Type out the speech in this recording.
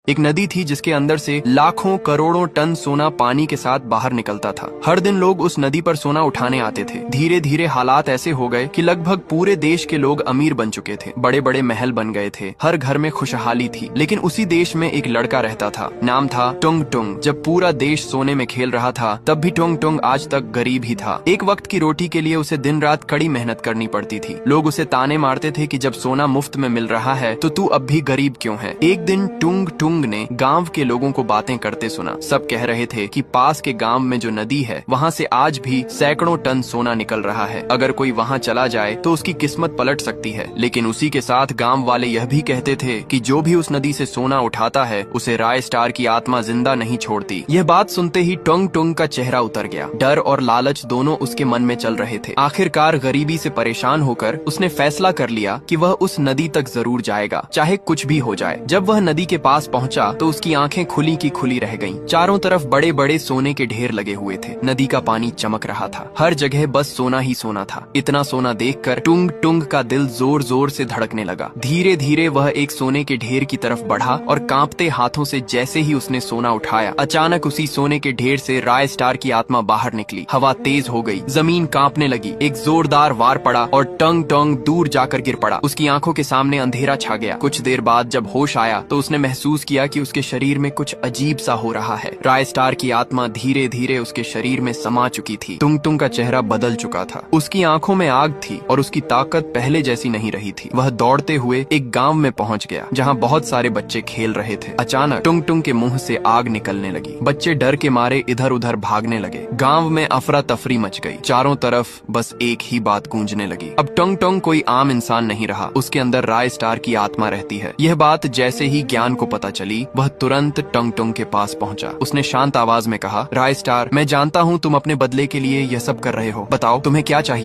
एक नदी थी जिसके अंदर से लाखों करोड़ों टन सोना पानी के साथ बाहर निकलता था। हर दिन लोग उस नदी पर सोना उठाने आते थे। धीरे धीरे हालात ऐसे हो गए कि लगभग पूरे देश के लोग अमीर बन चुके थे। बड़े बड़े महल बन गए थे। हर घर में खुशहाली थी। लेकिन उसी देश में एक लड़का रहता था। नाम था टुंग टुंग। जब पूरा देश सोने में खेल रहा था तब भी टुंग टुंग आज तक गरीब ही था। एक वक्त की रोटी के लिए उसे दिन रात कड़ी मेहनत करनी पड़ती थी। लोग उसे ताने मारते थे कि जब सोना मुफ्त में मिल रहा है तो तू अब भी गरीब क्यों है। एक दिन टुंग टुंग ने गांव के लोगों को बातें करते सुना। सब कह रहे थे कि पास के गांव में जो नदी है वहां से आज भी सैकड़ों टन सोना निकल रहा है। अगर कोई वहां चला जाए तो उसकी किस्मत पलट सकती है। लेकिन उसी के साथ गांव वाले यह भी कहते थे कि जो भी उस नदी से सोना उठाता है उसे राय स्टार की आत्मा जिंदा नहीं छोड़ती। यह बात सुनते ही टुंग टुंग का चेहरा उतर गया। डर और लालच दोनों उसके मन में चल रहे थे। आखिरकार गरीबी से परेशान होकर उसने फैसला कर लिया कि वह उस नदी तक जरूर जाएगा, चाहे कुछ भी हो जाए। जब वह नदी के पास पहुंचा तो उसकी आंखें खुली की खुली रह गईं। चारों तरफ बड़े बड़े सोने के ढेर लगे हुए थे। नदी का पानी चमक रहा था। हर जगह बस सोना ही सोना था। इतना सोना देखकर टुंग टुंग का दिल जोर जोर से धड़कने लगा। धीरे धीरे वह एक सोने के ढेर की तरफ बढ़ा और कांपते हाथों से जैसे ही उसने सोना उठाया, अचानक उसी सोने के ढेर से राय स्टार की आत्मा बाहर निकली। हवा तेज हो गई, जमीन कांपने लगी। एक जोरदार वार पड़ा और टंग टंग दूर जाकर गिर पड़ा। उसकी आंखों के सामने अंधेरा छा गया। कुछ देर बाद जब होश आया तो उसने महसूस किया कि उसके शरीर में कुछ अजीब सा हो रहा है। राय स्टार की आत्मा धीरे धीरे उसके शरीर में समा चुकी थी। टुंग टुंग का चेहरा बदल चुका था। उसकी आंखों में आग थी और उसकी ताकत पहले जैसी नहीं रही थी। वह दौड़ते हुए एक गांव में पहुंच गया जहां बहुत सारे बच्चे खेल रहे थे। अचानक टुंग टुंग के मुंह से आग निकलने लगी। बच्चे डर के मारे इधर उधर भागने लगे। गांव में अफरा तफरी मच गई। चारों तरफ बस एक ही बात गूंजने लगी, अब टुंग टुंग कोई आम इंसान नहीं रहा। उसके अंदर राय स्टार की आत्मा रहती है। यह बात जैसे ही ज्ञान को पता चली वह तुरंत टुंग टुंग के पास पहुंचा। उसने शांत आवाज में कहा, राय स्टार, मैं जानता हूँ तुम अपने बदले के लिए यह सब कर रहे हो। बताओ तुम्हें क्या चाहिए।